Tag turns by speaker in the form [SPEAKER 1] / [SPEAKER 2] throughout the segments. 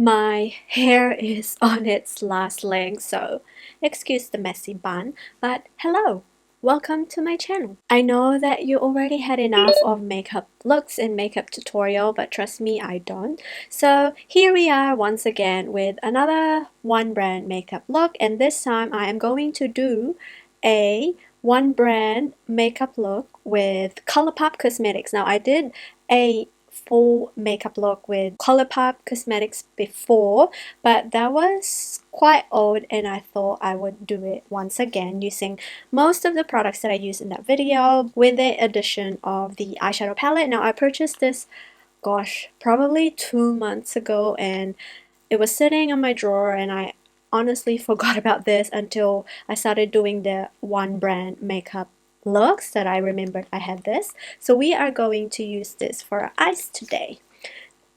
[SPEAKER 1] My hair is on its last leg, so excuse the messy bun, but hello! Welcome to my channel. I know that you already had enough of makeup looks and makeup tutorial, but trust me, I don't. So here we are once again with another one brand makeup look, and this time I am going to do a one brand makeup look with Colourpop Cosmetics. Now I did a full makeup look with Colourpop Cosmetics before, but that was quite old and I thought I would do it once again using most of the products that I used in that video with the addition of the eyeshadow palette. Now I purchased this, gosh, probably 2 months ago, and it was sitting on my drawer and I honestly forgot about this until I started doing the one brand makeup looks that I remembered I had this. So we are going to use this for our eyes today.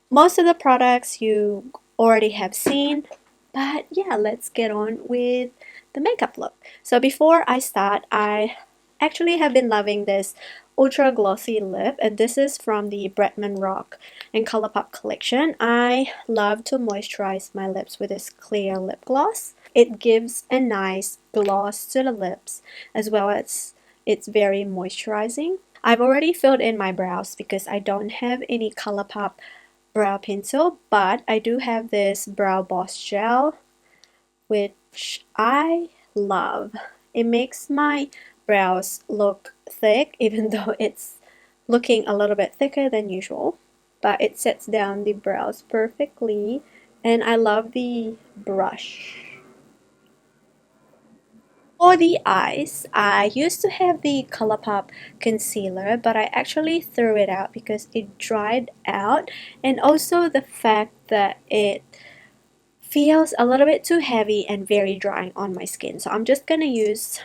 [SPEAKER 1] Most of the products you already have seen, but yeah, let's get on with the makeup look. So before I start, I actually have been loving this ultra glossy lip, and this is from the Bretman Rock and Colourpop collection. I love to moisturize my lips with this clear lip gloss. It gives a nice gloss to the lips as well as it's very moisturizing. I've already filled in my brows because I don't have any Colourpop brow pencil, but I do have this brow boss gel which I love. It makes my brows look thick even though it's looking a little bit thicker than usual, but it sets down the brows perfectly and I love the brush. For the eyes, I used to have the Colourpop concealer, but I actually threw it out because it dried out, and also the fact that it feels a little bit too heavy and very drying on my skin. So I'm just gonna use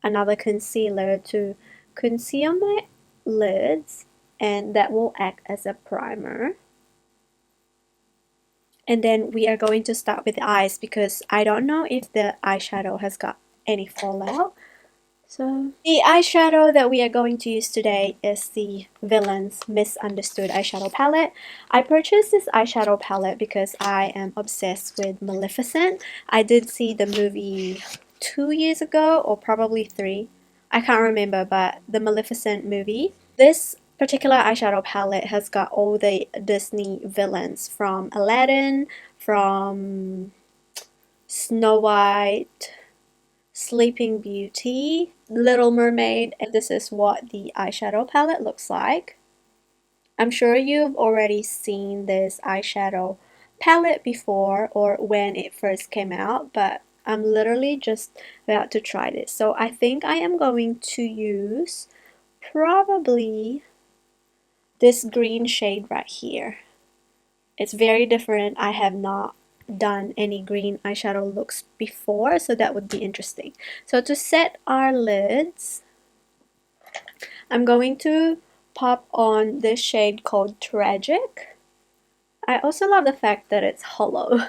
[SPEAKER 1] another concealer to conceal my lids, and that will act as a primer. And then we are going to start with the eyes because I don't know if the eyeshadow has got any fallout. So the eyeshadow that we are going to use today is the Villains Misunderstood eyeshadow palette. I purchased this eyeshadow palette because I am obsessed with Maleficent. I did see the movie 2 years ago or probably 3. I can't remember, but the Maleficent movie. This particular eyeshadow palette has got all the Disney villains from Aladdin, from Snow White, Sleeping Beauty, Little Mermaid, and this is what the eyeshadow palette looks like. I'm sure you've already seen this eyeshadow palette before or when it first came out, but I'm literally just about to try this. So I think I am going to use probably this green shade right here. It's very different. I have not done any green eyeshadow looks before, so that would be interesting. So to set our lids, I'm going to pop on this shade called Tragic. I also love the fact that it's hollow.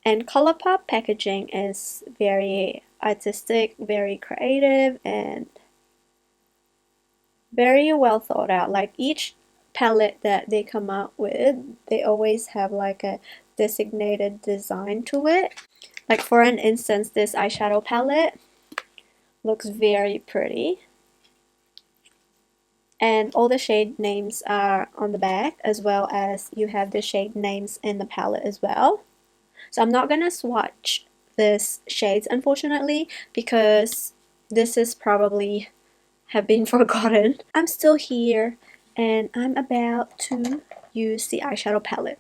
[SPEAKER 1] And Colourpop packaging is very artistic, very creative, and very well thought out. Like each palette that they come out with, they always have like a designated design to it. Like for an instance, this eyeshadow palette looks very pretty. And all the shade names are on the back, as well as you have the shade names in the palette as well. So I'm not gonna swatch this shades unfortunately because this is probably have been forgotten. I'm still here and I'm about to use the eyeshadow palette.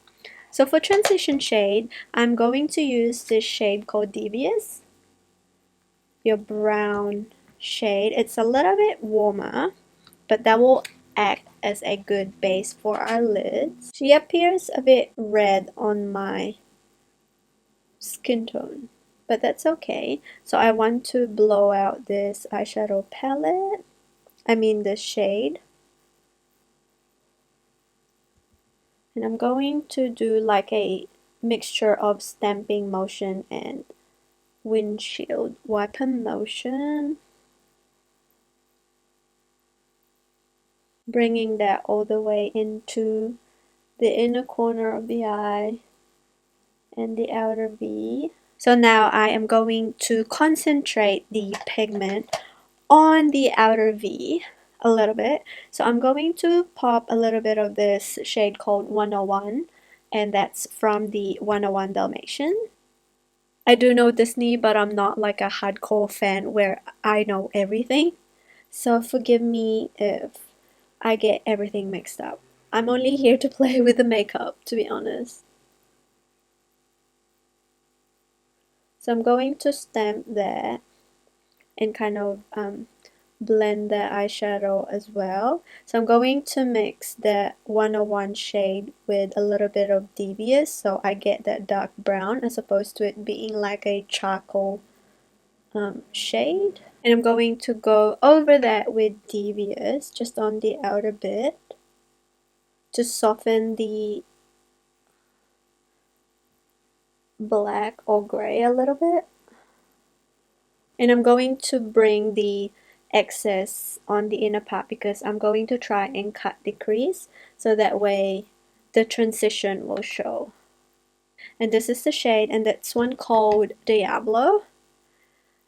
[SPEAKER 1] So for transition shade, I'm going to use this shade called Devious, your brown shade. It's a little bit warmer, but that will act as a good base for our lids. She appears a bit red on my skin tone, but that's okay. So I want to blow out this eyeshadow palette, this shade. And I'm going to do like a mixture of stamping motion and windshield wiper motion, bringing that all the way into the inner corner of the eye and the outer V. So now I am going to concentrate the pigment on the outer V a little bit. So I'm going to pop a little bit of this shade called 101, and that's from the 101 Dalmatian. I do know Disney, but I'm not like a hardcore fan where I know everything. So forgive me if I get everything mixed up. I'm only here to play with the makeup, to be honest. So I'm going to stamp there and kind of blend the eyeshadow as well. So I'm going to mix the 101 shade with a little bit of Devious so I get that dark brown as opposed to it being like a charcoal shade. And I'm going to go over that with Devious just on the outer bit to soften the black or gray a little bit. And I'm going to bring the excess on the inner part because I'm going to try and cut the crease so that way the transition will show. And this is the shade, and that's one called Diablo.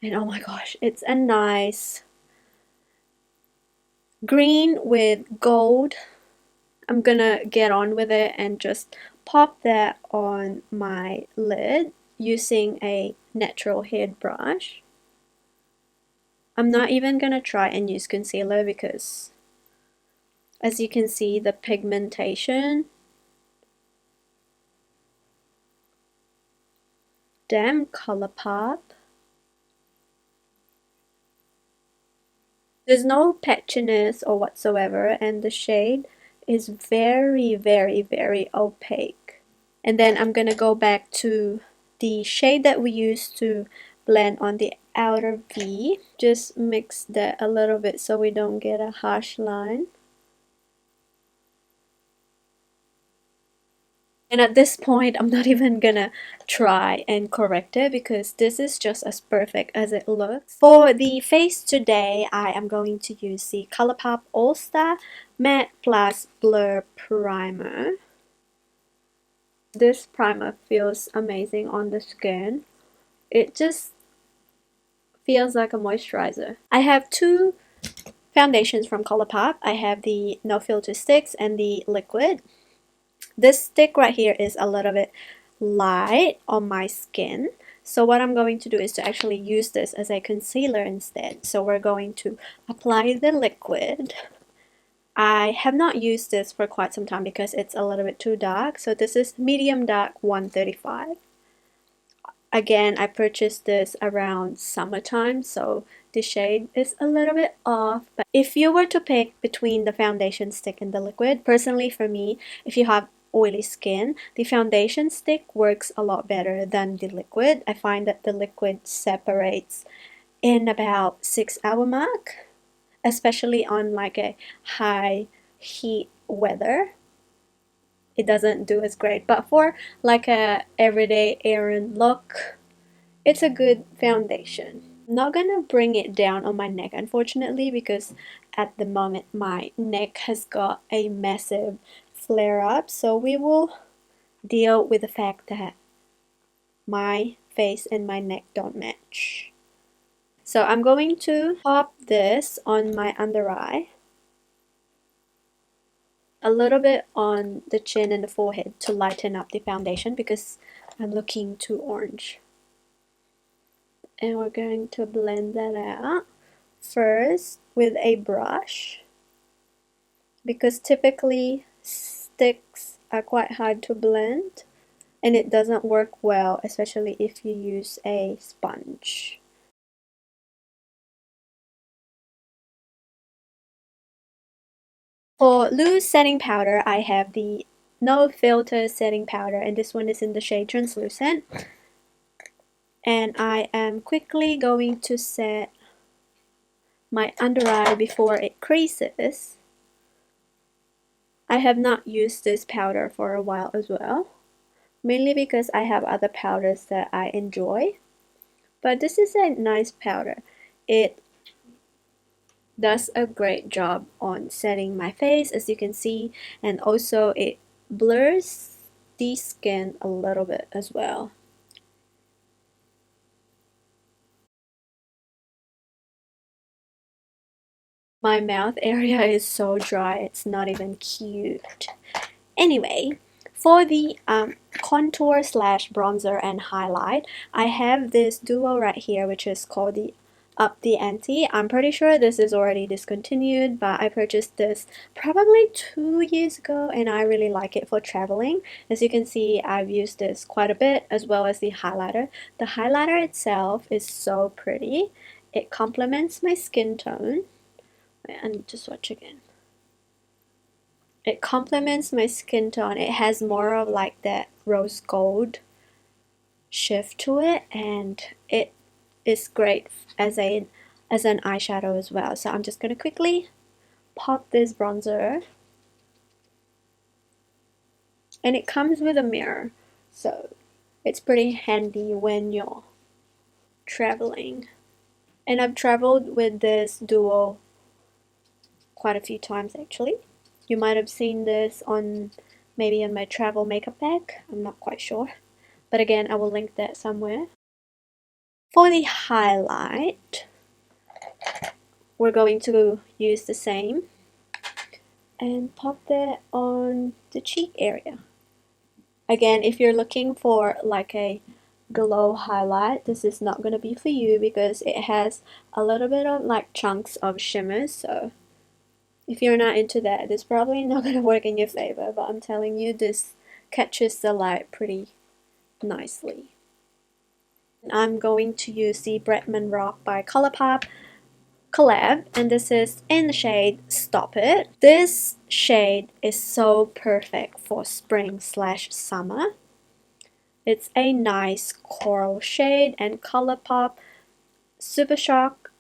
[SPEAKER 1] And oh my gosh, it's a nice green with gold. I'm gonna get on with it and just pop that on my lid using a natural head brush. I'm not even gonna try and use concealer because as you can see the pigmentation. Damn Colourpop. There's no patchiness or whatsoever, and the shade is very, very, very opaque. And then I'm gonna go back to the shade that we used to blend on the outer V. Just mix that a little bit so we don't get a harsh line. And at this point, I'm not even gonna try and correct it because this is just as perfect as it looks. For the face today, I am going to use the Colourpop All Star Matte Plus Blur Primer. This primer feels amazing on the skin. It just feels like a moisturizer. I have two foundations from Colourpop. I have the No Filter Stix and the liquid. This stick right here is a little bit light on my skin. So what I'm going to do is to actually use this as a concealer instead. So we're going to apply the liquid. I have not used this for quite some time because it's a little bit too dark. So this is medium dark 135. Again, I purchased this around summertime, so the shade is a little bit off. But if you were to pick between the foundation stick and the liquid, personally for me, if you have oily skin, the foundation stick works a lot better than the liquid. I find that the liquid separates in about 6 hour mark, especially on like a high heat weather. It doesn't do as great, but for like a everyday errand look, it's a good foundation. I'm not gonna bring it down on my neck unfortunately because at the moment my neck has got a massive flare up, so we will deal with the fact that my face and my neck don't match. So I'm going to pop this on my under eye, a little bit on the chin and the forehead to lighten up the foundation because I'm looking too orange. And we're going to blend that out first with a brush because typically sticks are quite hard to blend and it doesn't work well, especially if you use a sponge. For loose setting powder, I have the No Filter setting powder, and this one is in the shade Translucent. And I am quickly going to set my under eye before it creases. I have not used this powder for a while as well, mainly because I have other powders that I enjoy. But this is a nice powder. It does a great job on setting my face, as you can see, and also it blurs the skin a little bit as well. My mouth area is so dry, it's not even cute. Anyway, for the contour slash bronzer and highlight, I have this duo right here, which is called the Ante. I'm pretty sure this is already discontinued, but I purchased this probably 2 years ago and I really like it for traveling. As you can see, I've used this quite a bit, as well as the highlighter. The highlighter itself is so pretty. It complements my skin tone. Wait, I need to swatch again. It complements my skin tone. It has more of like that rose gold shift to it, and it is great as an eyeshadow as well. So I'm just gonna quickly pop this bronzer, and it comes with a mirror, so it's pretty handy when you're traveling. And I've traveled with this duo quite a few times actually. You might have seen this on maybe in my travel makeup bag, I'm not quite sure. But again, I will link that somewhere. For the highlight, we're going to use the same and pop that on the cheek area. Again, if you're looking for like a glow highlight, this is not going to be for you because it has a little bit of like chunks of shimmers. So if you're not into that, this probably not going to work in your favor, but I'm telling you, this catches the light pretty nicely. I'm going to use the Bretman Rock by Colourpop collab, and this is in the shade Stop It. This shade is so perfect for spring slash summer. It's a nice coral shade, and Colourpop Super Shock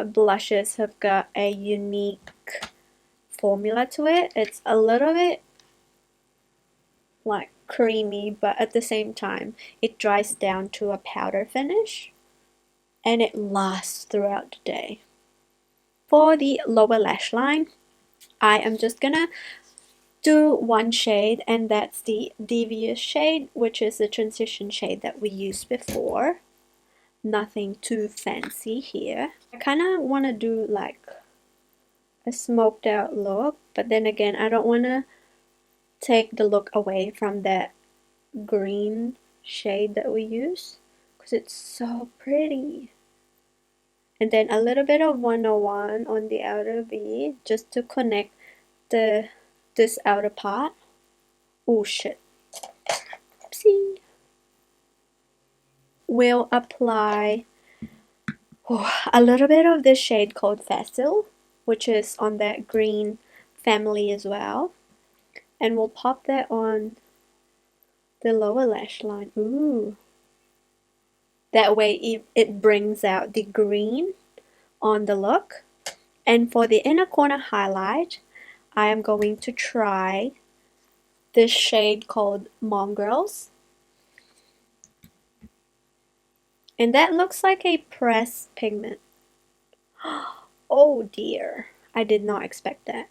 [SPEAKER 1] blushes have got a unique formula to it. It's a little bit like creamy, but at the same time it dries down to a powder finish and it lasts throughout the day. For the lower lash line, I am just gonna do one shade, and that's the Devious shade, which is the transition shade that we used before. Nothing too fancy here. I kind of want to do like a smoked out look, but then again, I don't want to take the look away from that green shade that we use because it's so pretty. And then a little bit of 101 on the outer V just to connect this outer part. Oh shit. Oopsie. We'll apply a little bit of this shade called Facile, which is on that green family as well. And we'll pop that on the lower lash line. Ooh. That way it brings out the green on the look. And for the inner corner highlight, I am going to try this shade called Mongrels. And that looks like a pressed pigment. Oh dear, I did not expect that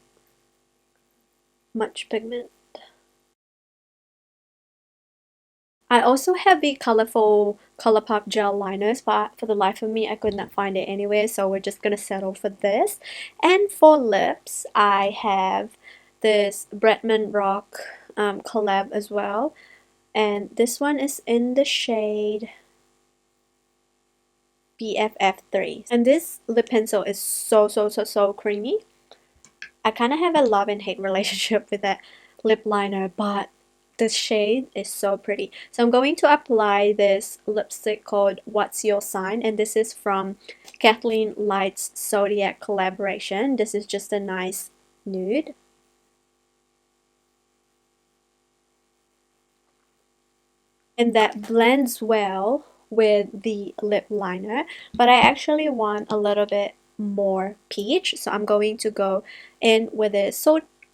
[SPEAKER 1] much pigment. I also have the colorful Colourpop gel liners, but for the life of me I could not find it anywhere, so we're just gonna settle for this. And for lips, I have this Bretman Rock collab as well, and this one is in the shade BFF3. And this lip pencil is so creamy. I kind of have a love and hate relationship with that lip liner, but the shade is so pretty. So I'm going to apply this lipstick called What's Your Sign, and this is from Kathleen Light's Zodiac collaboration. This is just a nice nude. And that blends well with the lip liner, but I actually want a little bit more peach, so I'm going to go in with a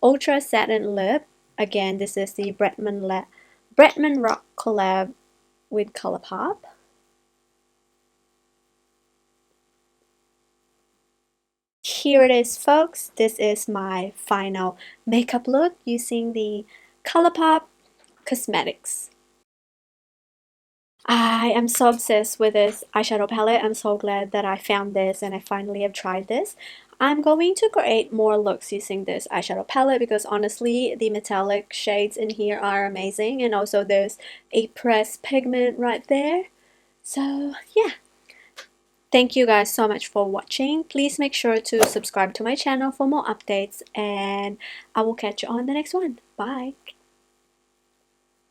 [SPEAKER 1] ultra satin lip. Again, this is the Bretman Rock collab with Colourpop. Here it is, folks. This is my final makeup look using the Colourpop Cosmetics. I am so obsessed with this eyeshadow palette. I'm so glad that I found this and I finally have tried this. I'm going to create more looks using this eyeshadow palette because honestly the metallic shades in here are amazing, and also there's a pressed pigment right there. So yeah, thank you guys so much for watching. Please make sure to subscribe to my channel for more updates, and I will catch you on the next one. Bye!